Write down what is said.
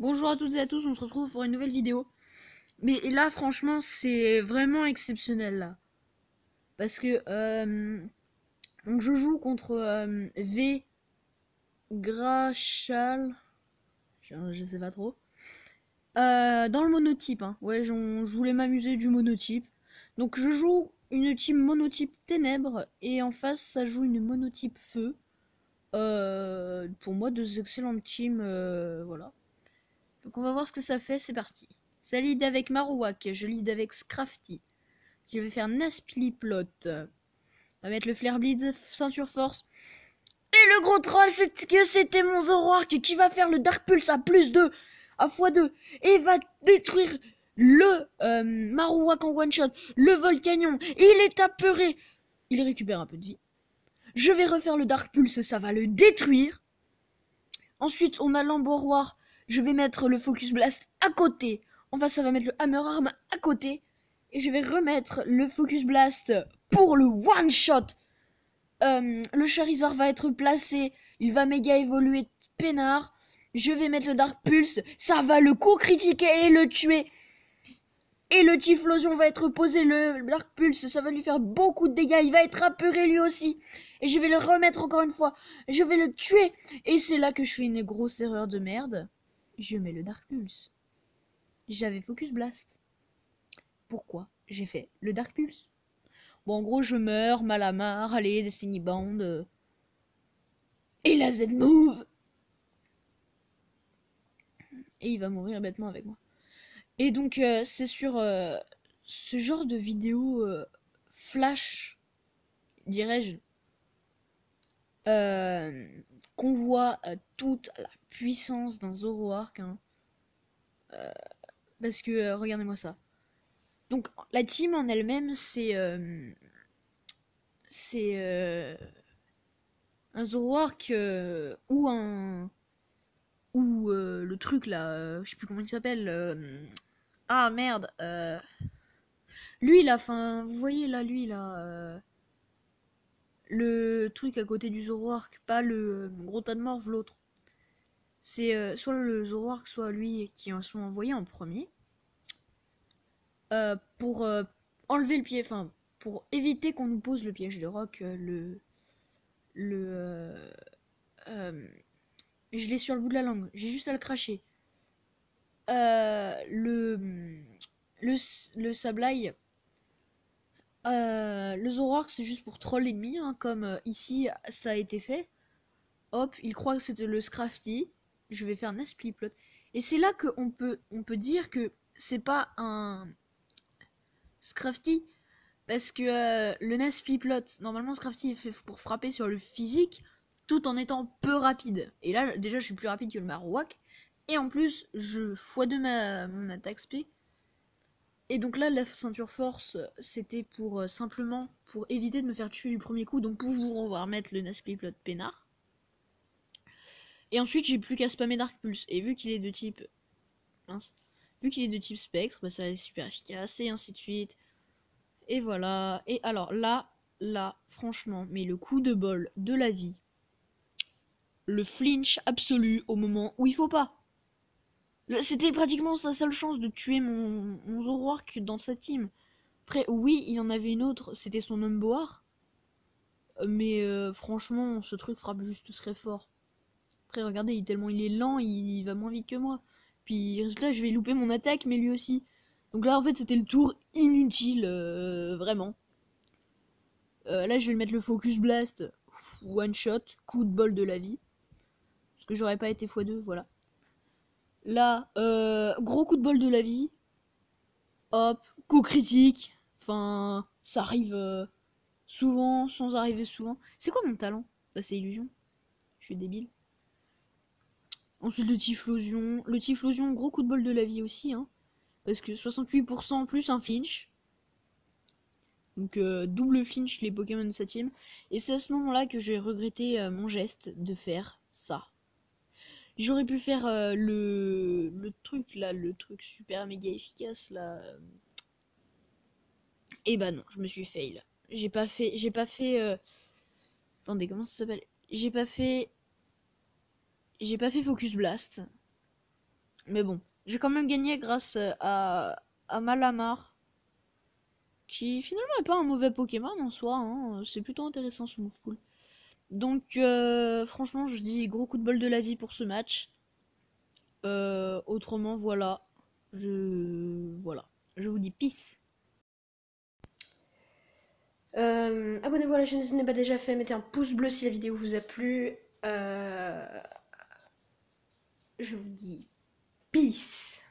Bonjour à toutes et à tous, on se retrouve pour une nouvelle vidéo. Mais là, franchement, c'est vraiment exceptionnel là. Parce que donc je joue contre V Grachal, je sais pas trop. Dans le monotype, hein. Ouais, je voulais m'amuser du monotype. Donc je joue une team monotype ténèbres et en face ça joue une monotype feu. Pour moi, deux excellentes teams, voilà. Donc on va voir ce que ça fait, c'est parti. Ça lead avec Marowak, je lead avec Scrafty. Je vais faire Naspliplot. On va mettre le Flare Blitz, ceinture force. Et le gros troll, c'est que c'était mon Zoroark qui va faire le Dark Pulse à +2, à x2. Et va détruire le Marowak en one shot, le Volcanion. Il est apeuré. Il récupère un peu de vie. Je vais refaire le Dark Pulse, ça va le détruire. Ensuite, on a l'Emboroir. Je vais mettre le Focus Blast à côté. En face, ça va mettre le Hammer Arm à côté. Et je vais remettre le Focus Blast pour le one shot. Le Charizard va être placé. Il va méga évoluer peinard. Je vais mettre le Dark Pulse. Ça va le coup critiquer et le tuer. Et le Typhlosion va être posé. Le Dark Pulse, ça va lui faire beaucoup de dégâts. Il va être apeuré lui aussi. Et je vais le remettre encore une fois. Je vais le tuer. Et c'est là que je fais une grosse erreur de merde. Je mets le Dark Pulse. J'avais Focus Blast. Pourquoi j'ai fait le Dark Pulse? Bon, en gros, je meurs, Malamar, allez, Destiny Band. Et la Z-Move. Et il va mourir bêtement avec moi. Et donc, c'est sur ce genre de vidéo flash, dirais-je, qu'on voit toute la puissance d'un Zoroark. Hein. Parce que, regardez-moi ça. Donc, la team en elle-même, c'est un Zoroark ou un... Ou le truc là, je sais plus comment il s'appelle. Ah merde. Lui là, enfin, vous voyez là, lui là. Le truc à côté du Zoroark, pas le gros tas de morve, l'autre. C'est soit le Zoroark, soit lui qui en sont envoyés en premier. Pour enlever le piège, enfin, pour éviter qu'on nous pose le piège de roc, le je l'ai sur le bout de la langue, j'ai juste à le cracher. Le Sableye, le Zoroark c'est juste pour troll l'ennemi, hein, comme ici ça a été fait. Hop, il croit que c'était le Scrafty. Je vais faire Naspliplot. Et c'est là qu'on peut dire que c'est pas un Scrafty. Parce que le Naspliplot, normalement Scrafty est fait pour frapper sur le physique tout en étant peu rapide. Et là, déjà, je suis plus rapide que le Marowak. Et en plus, je x2 mon attaque SP. Et donc là, la ceinture force, c'était pour simplement pour éviter de me faire tuer du premier coup. Donc pour pouvoir mettre le Naspliplot peinard. Et ensuite, j'ai plus qu'à spammer Dark Pulse. Et vu qu'il est de type... Mince. Vu qu'il est de type spectre, bah, ça est super efficace. Et ainsi de suite. Et voilà. Et alors là, franchement, mais le coup de bol de la vie. Le flinch absolu au moment où il faut pas. C'était pratiquement sa seule chance de tuer mon Zoroark dans sa team. Après, oui, il en avait une autre, c'était son Umboar. Mais franchement, ce truc frappe juste très fort. Après, regardez, tellement il est lent, il va moins vite que moi. Puis, résultat, je vais louper mon attaque, mais lui aussi. Donc là, en fait, c'était le tour inutile, vraiment. Là, je vais le mettre le Focus Blast. One shot, coup de bol de la vie. Parce que j'aurais pas été x2, voilà. Là, gros coup de bol de la vie. Hop, coup critique. Enfin, ça arrive souvent, sans arriver souvent. C'est quoi mon talent? Bah, c'est illusion. Je suis débile. Ensuite, le Typhlosion. Le Typhlosion, gros coup de bol de la vie aussi. Hein, parce que 68% plus un flinch. Donc, double flinch les Pokémon de sa team. Et c'est à ce moment-là que j'ai regretté mon geste de faire ça. J'aurais pu faire le truc là, le truc super méga efficace là. Et bah non, je me suis fail. J'ai pas fait. Attendez, comment ça s'appelle? J'ai pas fait Focus Blast. Mais bon, j'ai quand même gagné grâce à Malamar, qui finalement est pas un mauvais Pokémon en soi, hein. C'est plutôt intéressant ce move pool. Donc franchement, je dis gros coup de bol de la vie pour ce match. Autrement, voilà. Voilà. Je vous dis peace. Abonnez-vous à la chaîne si ce n'est pas déjà fait, mettez un pouce bleu si la vidéo vous a plu. Je vous dis peace.